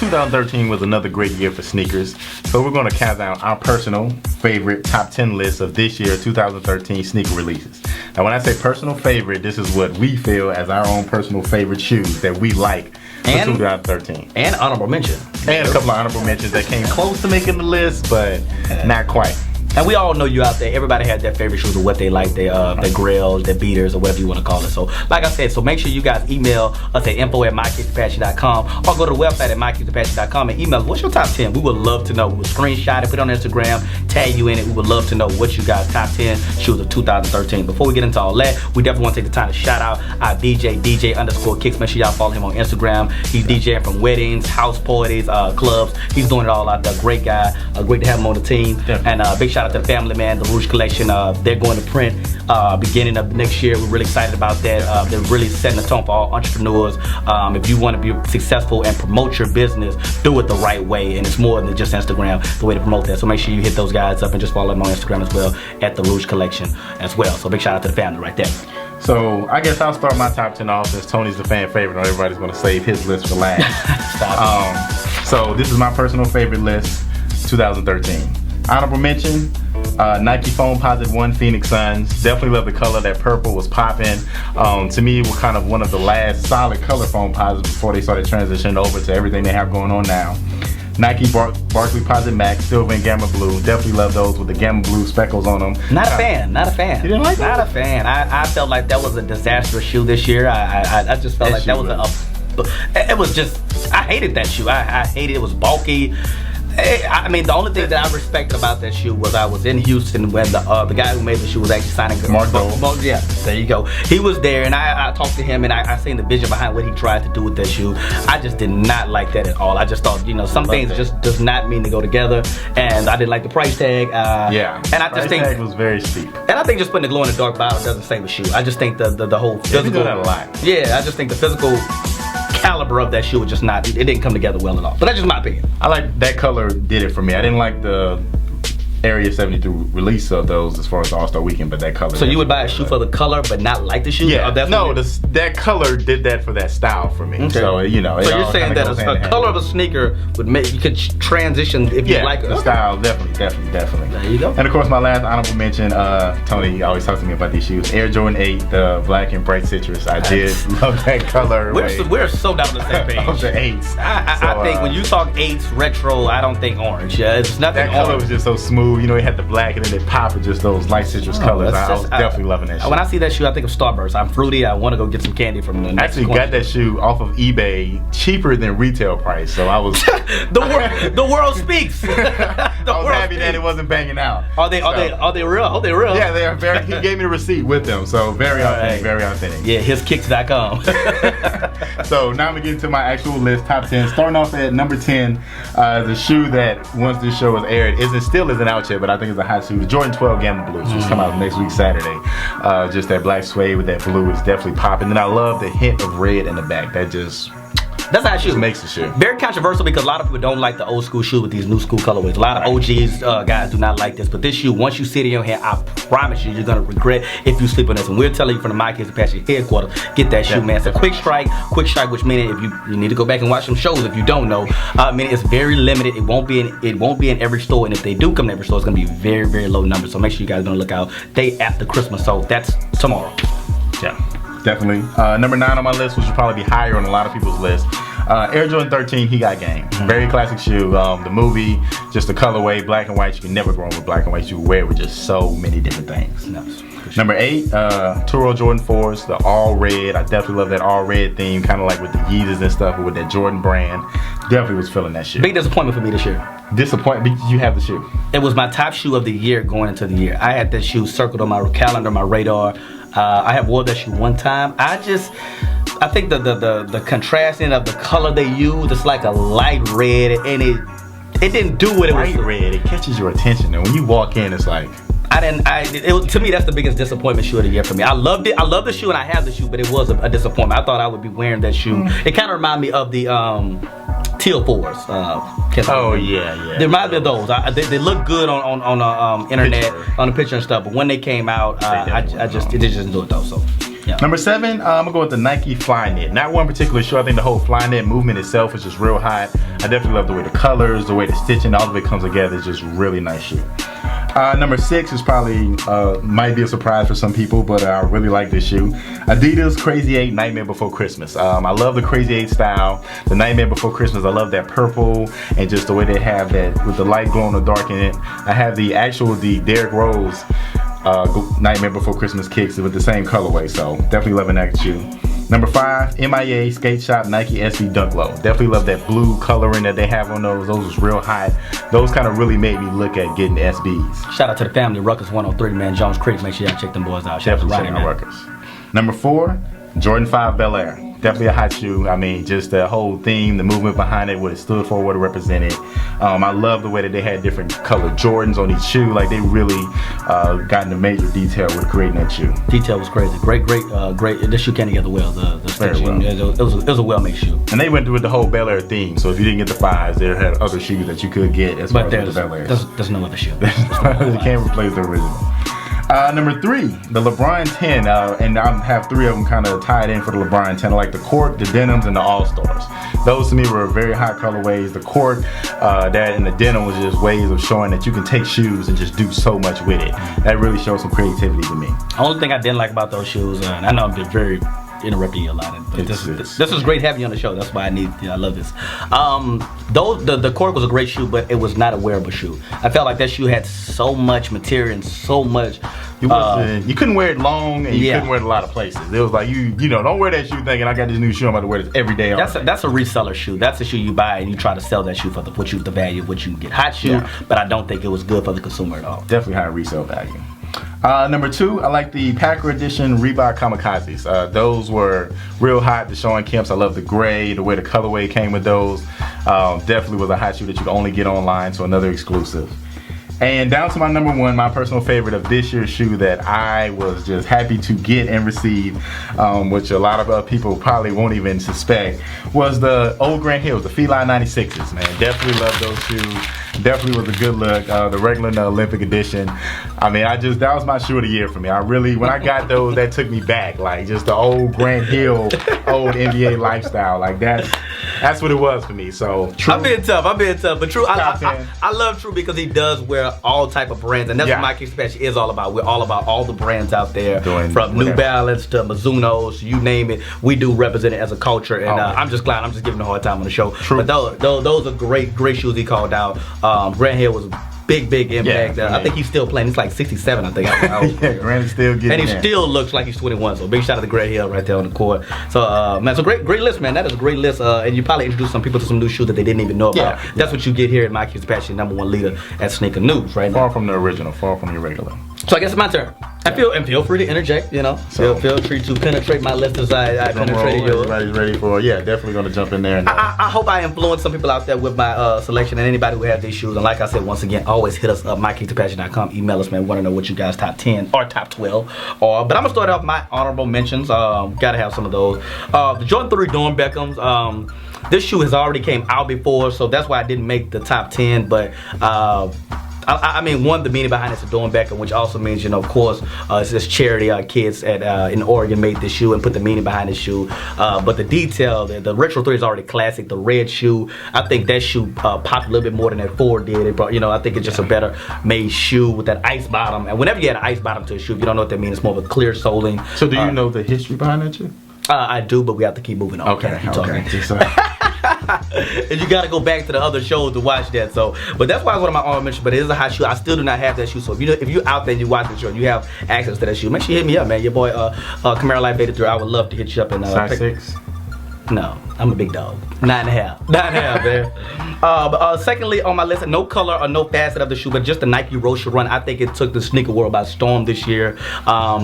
2013 was another great year for sneakers, so we're going to count down our personal favorite top 10 lists of this year 2013 sneaker releases. Now when I say personal favorite, this is what we feel as our own personal favorite shoes that we like for 2013. And honorable mention. And a couple of honorable mentions that came close to making the list, but not quite. And we all know you out there. Everybody has their favorite shoes or what they like, their grills, their beaters, or whatever you want to call it. So, like I said, so make sure you guys email us at info@myktapache.com or go to the website at myktapache.com and email us. What's your top 10? We would love to know. We will screenshot it, put it on Instagram, tag you in it. We would love to know what you guys' top 10 shoes of 2013. Before we get into all that, we definitely want to take the time to shout out our DJ_Kicks. Make sure y'all follow him on Instagram. He's DJing from weddings, house parties, clubs. He's doing it all out there. Great guy. Great to have him on the team. And big shout out to the family, man. The Rouge Collection, they're going to print beginning of next year. We're really excited about that. They're really setting the tone for all entrepreneurs. If you want to be successful and promote your business, do it the right way, and it's more than just Instagram, the way to promote that. So make sure you hit those guys up and just follow them on Instagram as well at the Rouge Collection as well. So big shout out to the family right there. So I guess I'll start my top 10 off since Tony's the fan favorite and everybody's going to save his list for last. So this is my personal favorite list, 2013. Honorable mention, Nike Foamposite 1 Phoenix Suns. Definitely love the color. That purple was popping. To me, it was kind of one of the last solid color Foamposites before they started transitioning over to everything they have going on now. Nike Barkley Posit Max, silver and gamma blue. Definitely love those with the gamma blue speckles on them. Not a fan. You didn't like that? Not a fan. I felt like that was a disastrous shoe this year. I just felt like that was it was just, I hated that shoe. I hated it. It was bulky. I mean, the only thing that I respected about that shoe was I was in Houston when the guy who made the shoe was actually signing. Mark Dole. Yeah, there you go. He was there, and I talked to him, and I seen the vision behind what he tried to do with that shoe. I just did not like that at all. I just thought, some things just does not mean to go together, and I didn't like the price tag. And I just think price tag was very steep. And I think just putting the glow in the dark bottle doesn't save a shoe. I just think the whole physical. You do that a lot. Yeah, I just think the physical caliber of that shoe was just not, it didn't come together well at all. But that's just my opinion. I like that color did it for me. I didn't like the Area 72 release of those as far as the All-Star Weekend, but that color. So you would buy a shoe for the color but not like the shoe? Yeah, that color did that for that style for me. Okay. So, so you're saying that a color of a sneaker would make, you could transition if you like it. The style, definitely. There you go. And of course, my last honorable mention, Tony always talks to me about these shoes. Air Jordan 8, the black and bright citrus. I did love that color. We're so down the same page. Of the 8s. I think when you talk 8s retro, I don't think orange. It's nothing. That color was just so smooth. It had the black and then it popped with just those light citrus colors. I was definitely loving that shoe. When I see that shoe, I think of Starburst. I'm fruity. I want to go get some candy from them. I actually got that shoe off of eBay cheaper than retail price, so I was the world speaks. I was happy that it wasn't banging out. Are they real? Oh, they're real. Yeah, they are very. He gave me the receipt with them, so very authentic, very authentic. Yeah, hiskicks.com. So now I'm gonna get into my actual list, top 10. Starting off at number 10, the shoe that once this show was aired still isn't out yet, but I think it's a hot shoe. The Jordan 12 Gamma Blue, which come out next week Saturday. Just that black suede with that blue is definitely popping. And I love the hint of red in the back. That's how shoe makes the shoe. Very controversial because a lot of people don't like the old school shoe with these new school colorways. A lot of OGs guys do not like this, but this shoe, once you sit in your hand, I promise you're gonna regret if you sleep on this. And we're telling you from the MKTP headquarters, get that shoe, man. It's a quick strike, which meaning if you need to go back and watch some shows if you don't know. Meaning it's very limited. It won't be in every store, and if they do come to every store, it's gonna be very, very low numbers. So make sure you guys are gonna look out day after Christmas. So that's tomorrow. Yeah. Definitely. Number 9 on my list, which will probably be higher on a lot of people's list. Air Jordan 13, he got game. Very classic shoe. The movie, just the colorway, black and white. You can never go wrong with black and white. You can wear it with just so many different things. Number 8, Turo Jordan 4s, the all red. I definitely love that all red theme, kind of like with the Yeezys and stuff, but with that Jordan brand. Definitely was feeling that shoe. Big disappointment for me this year. Disappointment? Did you have the shoe? It was my top shoe of the year going into the year. I had that shoe circled on my calendar, my radar. I have wore that shoe one time. I think the contrasting of the color they use, it's like a light red, and it didn't do what it was. Light red, it catches your attention, and when you walk in, it's like. To me, that's the biggest disappointment shoe of the year for me. I loved it. I love the shoe and I have the shoe, but it was a disappointment. I thought I would be wearing that shoe. It kind of reminded me of the teal 4s. Oh yeah. They remind me of those. They look good on the internet, on the picture and stuff. But when they came out, I just didn't do it though. So. Yeah. Number 7, I'm gonna go with the Nike Flyknit. Not one particular shoe. I think the whole Flyknit movement itself is just real hot. I definitely love the way the colors, the way the stitching, all of it comes together. It's just really nice shoe. Number 6 is probably might be a surprise for some people, but I really like this shoe. Adidas Crazy 8 Nightmare Before Christmas. I love the Crazy 8 style. The Nightmare Before Christmas. I love that purple and just the way they have that with the light glow and the dark in it. I have the Derrick Rose Nightmare Before Christmas kicks with the same colorway, so definitely loving that shoe. Number 5, MIA Skate Shop Nike SB Dunk Low. Definitely love that blue coloring that they have on those. Those was real hot. Those kind of really made me look at getting SBs. Shout out to the family, Ruckus 103, man, Jones Creek. Make sure y'all check them boys out. Definitely check out Ruckus. Number 4, Jordan 5 Bel Air. Definitely a hot shoe. I mean, just the whole theme, the movement behind it, what it stood for, what it represented. I love the way that they had different colored Jordans on each shoe. Like, they really got into major detail with creating that shoe. Detail was crazy. Great. This shoe came together well. The stitching, it was a well-made shoe. And they went with the whole Bel Air theme. So if you didn't get the 5s, they had other shoes that you could get as far as the Bel Air. There's no other shoe. You can't replace the original. Number 3, the LeBron 10, and I have 3 of them kind of tied in for the LeBron 10. I like the cork, the denims, and the all-stars. Those to me were very hot colorways. The cork, that and the denim was just ways of showing that you can take shoes and just do so much with it. That really showed some creativity to me. The only thing I didn't like about those shoes, and I know I'm very interrupting you a lot, but this is great having you on the show. That's why I love this. The cork was a great shoe, but it was not a wearable shoe. I felt like that shoe had so much material and so much. You couldn't wear it long, and you couldn't wear it a lot of places. It was like you don't wear that shoe thinking I got this new shoe, I'm about to wear this every day. That's a reseller shoe. That's a shoe you buy and you try to sell that shoe for the value of what you can get. Hot shoe, but I don't think it was good for the consumer at all. Definitely high resale value. Number 2, I like the Packer Edition Reebok Kamikazes. Those were real hot, the Sean Kemps. I love the gray, the way the colorway came with those. Definitely was a hot shoe that you could only get online, so another exclusive. And down to my number 1, my personal favorite of this year's shoe that I was just happy to get and receive, which a lot of people probably won't even suspect, was the old Grant Hills, the Feline 96s, man. Definitely love those shoes. Definitely was a good look. The regular and the Olympic edition. I mean, that was my shoe of the year for me. when I got those, that took me back. Like, just the old Grant Hill, old NBA lifestyle. Like, that's what it was for me. So, True. I'm being tough. But True, I love True because he does wear all type of brands. And that's what my KTP is all about. We're all about all the brands out there. From New Balance to Mizuno's, you name it. We do represent it as a culture. And I'm just glad. I'm just giving a hard time on the show. True. But those are great shoes he called out. Grant Hill was big impact. I think he's still playing. He's like 67, I think. Yeah, Grant is still getting. And he still looks like he's 21. So big shout out to Grant Hill right there on the court. So man, so great list, man. That is a great list. And you probably introduced some people to some new shoes that they didn't even know about. That's what you get here at My KTP, #1 leader at Sneaker News, right? Far from the original, far from the regular. So I guess it's my turn. Feel free to interject, you know. Feel free to penetrate my list as I penetrated yours. Everybody's ready for definitely gonna jump in there. And, I hope I influence some people out there with my selection, and anybody who has these shoes. And like I said, once again, always hit us up, MyKTP.com. Email us, man. Want to know what you guys top 10 or top 12 or. But I'm gonna start off my honorable mentions. Gotta have some of those. The Jordan 3 Dawn Beckhams. This shoe has already came out before, so that's why I didn't make the top 10. But I mean, the meaning behind it's a Dawn Beckham, which also means, of course, it's this charity kids in Oregon made this shoe and put the meaning behind the shoe. But the detail, the Retro 3 is already classic. The red shoe, I think that shoe popped a little bit more than that 4 did. It brought, I think it's just a better made shoe with that ice bottom. And whenever you add an ice bottom to a shoe, if you don't know what that means, it's more of a clear soling. So do you know the history behind that shoe? I do, but we have to keep moving on. Okay. And you gotta go back to the other shows to watch that. So, but that's why I go to my honorable mention. But it is a hot shoe. I still do not have that shoe. So if you're out there and you watch the show and you have access to that shoe, make sure you hit me up, man. Your boy Camaro Life 83. I would love to hit you up and size 6. No, I'm a big dog. 9.5. 9.5, man. But secondly, on my list, no color or no facet of the shoe, but just the Nike Rocha Run. I think it took the sneaker world by storm this year. I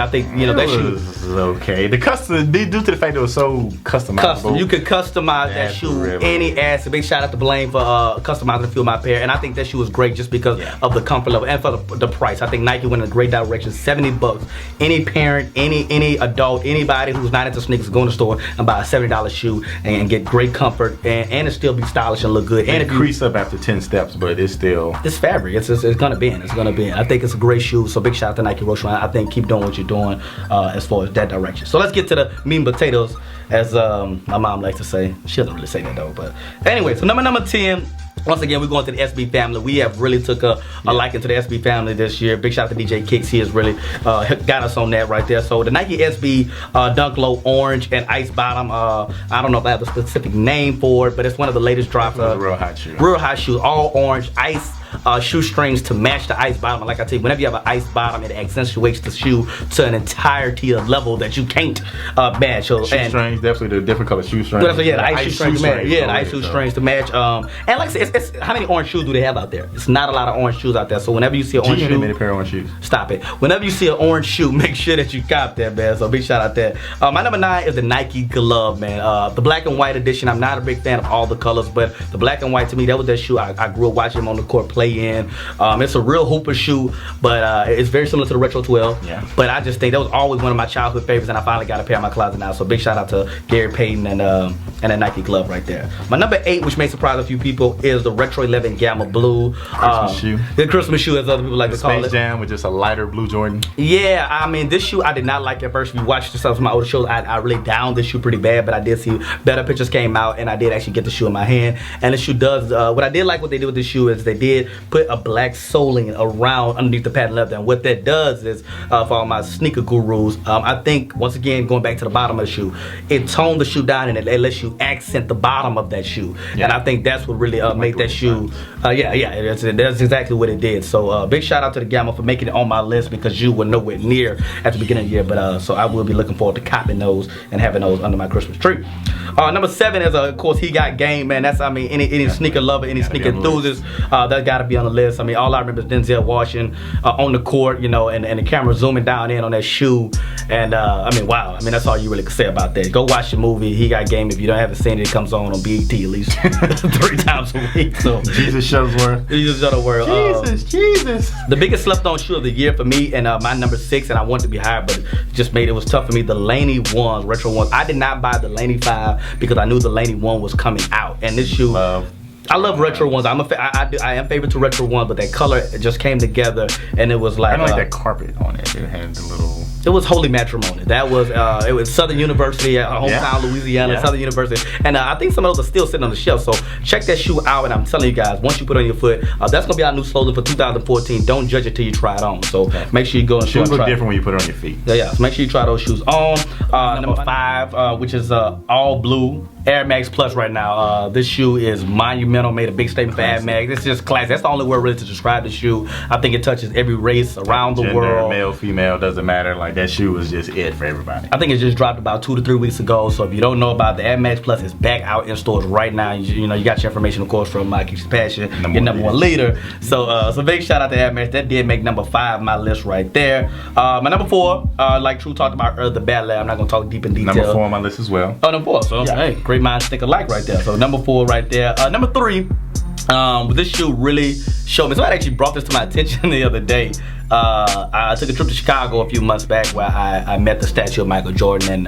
think that shoe was okay. The custom, due to the fact that it was so customizable. You could customize that shoe any ass. Big shout out to Blaine for customizing the Feel My Pair. And I think that shoe was great just because of the comfort level and for the price. I think Nike went in a great direction. $70. Any parent, any adult, anybody who's not into sneakers, go in the store and buy a $70 shoe. shoe and get great comfort and it still be stylish and look good. And it crease up after 10 steps, but it's still... It's fabric. It's gonna bend. It's gonna bend. I think it's a great shoe. So big shout out to Nike Roche. I think keep doing what you're doing as far as that direction. So let's get to the meat and potatoes, as my mom likes to say. She doesn't really say that though, but anyway. So number 10. Once again, we're going to the SB family. We have really took a liking to the SB family this year. Big shout out to DJ Kicks. He has really got us on that right there. So the Nike SB Dunk Low Orange and Ice Bottom. I don't know if I have a specific name for it, but it's one of the latest drops. Real hot shoe. Real hot shoe. All orange. Ice shoestrings to match the ice bottom. And like I tell you, whenever you have an ice bottom, it accentuates the shoe to an entirety of level that you can't match. So, shoestrings, definitely the different color shoestrings. Yeah, the ice shoestrings to match. Yeah, the ice shoestrings to match. And like I said, it's how many orange shoes do they have out there? It's not a lot of orange shoes out there. So whenever you see an orange shoe, many pair of orange shoes. Stop it. Whenever you see an orange shoe, make sure that you cop that, man. So big shout out there. My number 9 is the Nike Glove, man. The black and white edition. I'm not a big fan of all the colors, but the black and white, to me, that was that shoe I grew up watching him on the court play in. It's a real hooper shoe, but it's very similar to the Retro 12. Yeah. But I just think that was always one of my childhood favorites, and I finally got a pair in my closet now. So big shout out to Gary Payton and a Nike Glove right there. My number 8, which may surprise a few people, is the Retro 11 Gamma Blue. Christmas shoe. The Christmas shoe, as other people like to call it. Space Jam with just a lighter blue Jordan. Yeah, I mean, this shoe I did not like at first. If you watched some of my older shows, I really downed this shoe pretty bad, but I did see better pictures came out, and I did actually get the shoe in my hand. And the shoe does, what I did like what they did with the shoe is they did put a black soling around underneath the patent leather. And what that does is, for all my sneaker gurus, I think, once again, going back to the bottom of the shoe, it toned the shoe down and it lets you accent the bottom of that shoe. Yeah. And I think that's what really made that shoe, that's exactly what it did. So big shout out to the Gamma for making it on my list, because you were nowhere near at the beginning of the year. But so I will be looking forward to copping those and having those under my Christmas tree. Number 7 is, of course, He Got Game, man. That's, I mean, any sneaker lover, any sneaker enthusiast, that got to be on the list. I mean, all I remember is Denzel Washington on the court, you know, and the camera zooming down in on that shoe. And I mean, wow. I mean, that's all you really can say about that. Go watch the movie He Got Game. If you haven't seen it, it comes on BET at least 3 times a week. So Jesus Shuttlesworth. Jesus Shuttlesworth. Jesus. The biggest slept on shoe of the year for me, and my number 6, and I wanted to be higher, but it was tough for me. The Laney 1s, Retro 1s. I did not buy the Laney 5 because I knew the Laney 1 was coming out, and this shoe. I love Retro 1s. I am favorite to Retro 1, but that color just came together, and it was like I don't like that carpet on it. It had the little. It was holy matrimony. That was it was Southern University, hometown Louisiana, Southern University, and I think some of those are still sitting on the shelf. So check that shoe out, and I'm telling you guys, once you put it on your foot, that's gonna be our new slogan for 2014. Don't judge it till you try it on. So make sure you go and shoes look different when you put it on your feet. Yeah. So make sure you try those shoes on. Number 5, which is all blue Air Max Plus right now. This shoe is monumental. Made a big statement for Air Max. It's just classic. That's the only word really to describe the shoe. I think it touches every race around the world. Male, female, doesn't matter. Like, that shoe was just it for everybody. I think it just dropped about 2 to 3 weeks ago. So if you don't know about the Air Max Plus, it's back out in stores right now. You know, you got your information, of course, from My Keeps Passion, your number 1 leader. So big shout out to Air Max. That did make number 5 my list right there. My number 4, like True talked about earlier, the Ballet. I'm not gonna talk deep in detail. Number 4 on my list as well. Oh, number 4. So hey, great minds think alike right there. So number 4 right there. Number 3. This shoe really showed me. Somebody actually brought this to my attention the other day. I took a trip to Chicago a few months back where I met the statue of Michael Jordan, and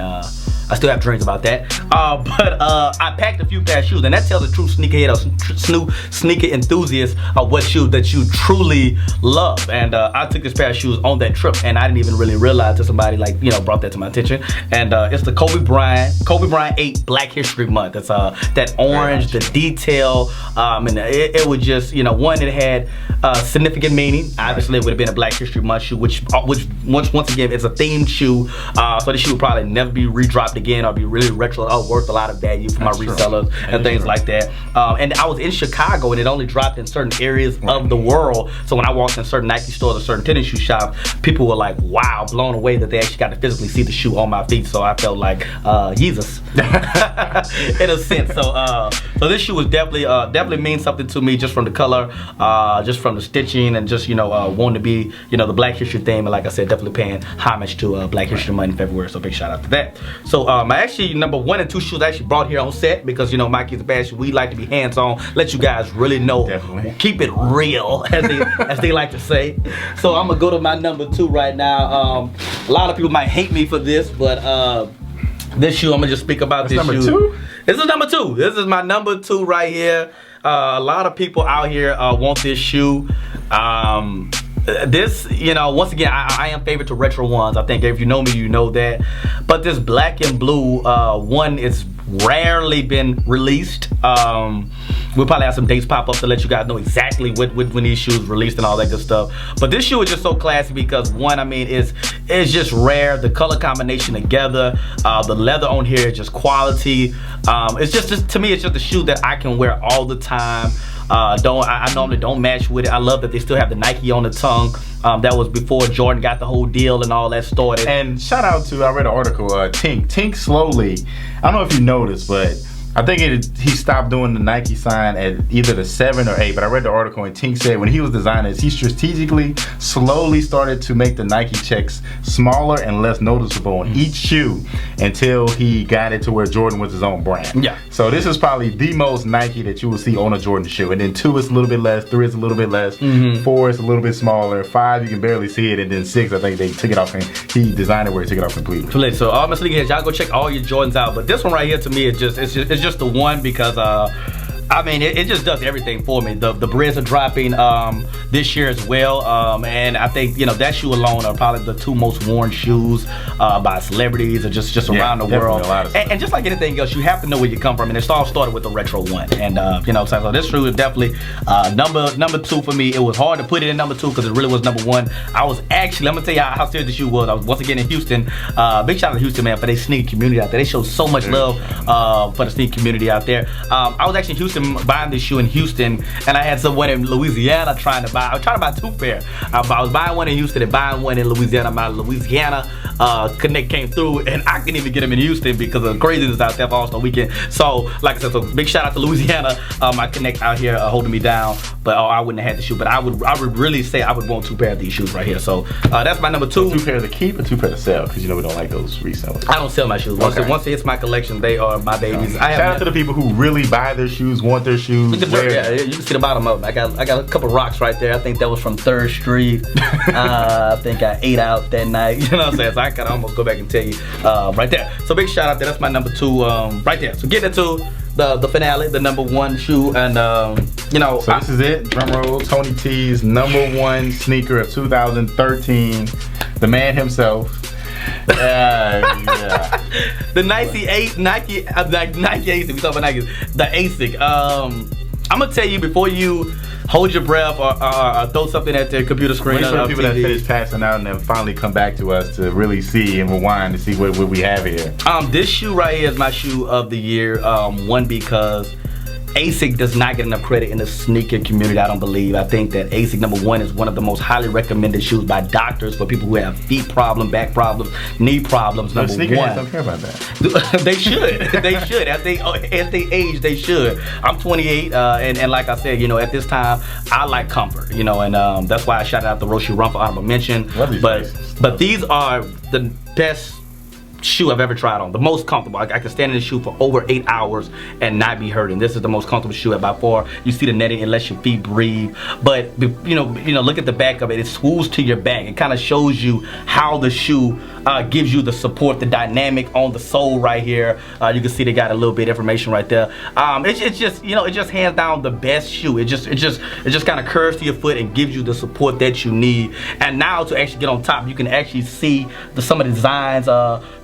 I still have dreams about that. But I packed a few pair of shoes, and that tells a true sneakerhead or sneaker enthusiast of what shoes that you truly love. And I took this pair of shoes on that trip, and I didn't even really realize till somebody brought that to my attention. And it's the Kobe Bryant 8 Black History Month. It's that orange, the detail, and it was just, one, it had significant meaning. Obviously, it would have been a Black History Month shoe, which once again, it's a themed shoe. So the shoe would probably never be redropped again or be really retro or worth a lot of value for my resellers and things like that. And I was in Chicago, and it only dropped in certain areas of the world. So when I walked in certain Nike stores or certain tennis shoe shops, people were like, wow, blown away that they actually got to physically see the shoe on my feet. So I felt like Jesus in a sense. So this shoe was definitely means something to me, just from the color, just from the stitching, and just wanting to be the Black History theme. And like I said, definitely paying homage to Black History Month in February. So big shout out to that. So my actually number 1 and 2 shoes I actually brought here on set, because My Keeps Passion, we like to be hands-on, let you guys really know, keep it real, as they like to say. So I'm gonna go to my number 2 right now. A lot of people might hate me for this, but This shoe, I'm gonna just speak about That's this number shoe. 2? This is number 2. This is my number 2 right here. A lot of people out here want this shoe. This, you know, once again, I am favorite to retro ones. I think if you know me, you know that. But this black and blue one is rarely been released. We'll probably have some dates pop up to let you guys know exactly when these shoes released and all that good stuff. But this shoe is just so classy because one, I mean, it's just rare. The color combination together, the leather on here is just quality. It's just to me, it's just a shoe that I can wear all the time. I normally don't match with it. I love that they still have the Nike on the tongue. That was before Jordan got the whole deal and all that started. And shout out to, I read an article, Tink slowly, I don't know if you noticed, but I think he stopped doing the Nike sign at either the 7 or 8, but I read the article and Tink said when he was designing this, he strategically slowly started to make the Nike checks smaller and less noticeable on each shoe until he got it to where Jordan was his own brand. Yeah. So this is probably the most Nike that you will see on a Jordan shoe. And then 2 is a little bit less, 3 is a little bit less, 4 is a little bit smaller, 5 you can barely see it, and then 6 I think they took it off and he designed it where he took it off completely. So all my sneakerheads, y'all go check all your Jordans out. But this one right here to me is just the one because I mean it just does everything for me. The breads are dropping this year as well, and I think, you know, that shoe alone are probably the 2 most worn shoes by celebrities or just around the world. And just like anything else, you have to know where you come from, and it all started with the retro one. And you know, so this shoe is definitely number 2 for me. It was hard to put it in number 2 because it really was number 1. I was actually, I'm gonna tell you how serious the shoe was. I was once again in Houston. Big shout out to Houston, man, for their sneaker community out there. They show so much love for the sneaker community out there. I was actually in Houston buying this shoe in Houston, and I had someone in Louisiana trying to buy. I was trying to buy 2 pair. I was buying one in Houston and buying one in Louisiana. My Louisiana connect came through, and I couldn't even get them in Houston because of the craziness out there for All-Star Weekend. So, like I said, so big shout out to Louisiana. My connect out here holding me down, but I wouldn't have had the shoe. But I would really say I would want 2 pair of these shoes right here. So that's my number 2. 2 pair to keep or 2 pair to sell? Because you know we don't like those resellers. I don't sell my shoes. Once it hits my collection, they are my babies. Shout out to the people who really buy their shoes, want their shoes. Yeah, you can see the bottom of them. I got a couple rocks right there. I think that was from 3rd Street. I think I ate out that night. You know what I'm saying? So I can almost go back and tell you right there. So big shout out there. That's my number 2 right there. So get into the finale, the number 1 shoe, and you know. So this is it. Drum roll. Tony T's number 1 sneaker of 2013. The man himself. Yeah. The Nike ASIC. We talk about Nike. The ASIC. I'm gonna tell you before you hold your breath or throw something at the computer screen. Wait for the people that finish passing out and then finally come back to us to really see and rewind to see what we have here. This shoe right here is my shoe of the year. One, because ASIC does not get enough credit in the sneaker community, I don't believe. I think that ASIC, number 1, is one of the most highly recommended shoes by doctors for people who have feet problems, back problems, knee problems. Number 1. Don't care about that. They should. They should. As they age, they should. I'm 28, and like I said, you know, at this time, I like comfort, you know, and that's why I shouted out the Roshi Run for honorable mention. But these are the best shoe I've ever tried on. The most comfortable. I can stand in the shoe for over 8 hours and not be hurting. This is the most comfortable shoe by far. You see the netting, it lets your feet breathe. But you know, look at the back of it. It swools to your back. It kind of shows you how the shoe gives you the support, the dynamic on the sole right here. You can see they got a little bit of information right there. It's just, you know, it just hands down the best shoe. It just kind of curves to your foot and gives you the support that you need. And now to actually get on top, you can actually see some of the designs.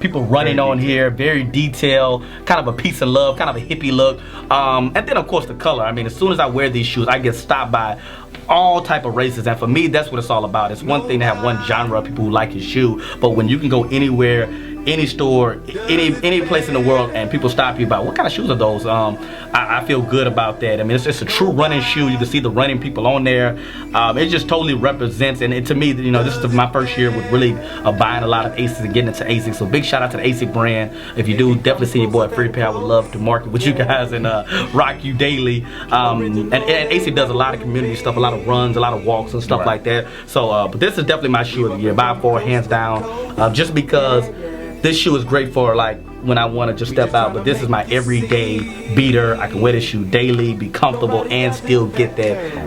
People running on here, very detailed, kind of a peace and love, kind of a hippie look. And then of course the color. I mean, as soon as I wear these shoes, I get stopped by all type of races, and for me, that's what it's all about. It's one thing to have one genre of people who like your shoe, but when you can go anywhere, any store, any place in the world, and people stop you about what kind of shoes are those, I feel good about that. I mean, it's just a true running shoe. You can see the running people on there. It just totally represents, and to me, you know, this is my first year with really buying a lot of ASICs and getting into ASICs. So big shout out to the ASIC brand. If you do, definitely see your boy Free Pair. I would love to market with you guys and rock you daily. And ASIC does a lot of community stuff, a lot of runs, a lot of walks and stuff like that. So, but this is definitely my shoe of the year by far, hands down. Just because this shoe is great for like when I want to just step out, but this is my everyday beater. I can wear this shoe daily, be comfortable, and still get that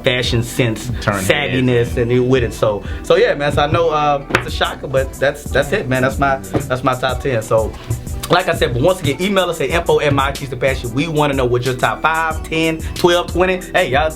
fashion sense, savviness, and with it. So yeah, man. So I know it's a shocker, but that's it, man. That's my top 10. So. Like I said, but once again, email us at info@MyKeysToPassion. We want to know what your top 5, 10, 12, 20. Hey, y'all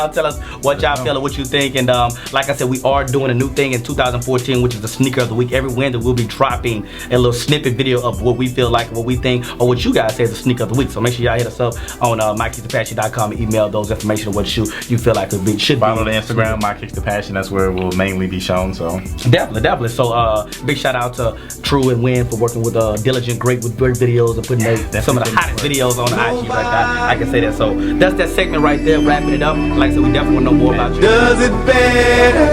tell us what y'all feel, what you think. And like I said, we are doing a new thing in 2014, which is the sneaker of the week. Every Wednesday, we'll be dropping a little snippet video of what we feel like, what we think, or what you guys say is the sneaker of the week. So make sure y'all hit us up on MyKeysToPassion.com and email those information of what shoe you feel like should be. Follow the Instagram, MyKeysToPassion. That's where it will mainly be shown. So definitely. So big shout out to True and Win for working with Diligent, great videos and putting some of the hottest videos on the IG right now. I can say that. So that's that segment right there, wrapping it up. Like I said, we definitely want to know more about you. Does it better?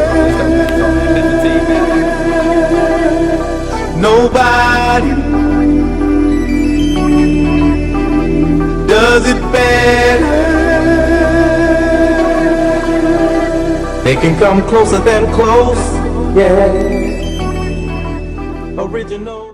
Nobody does it better. They can come closer than close, yeah. Original.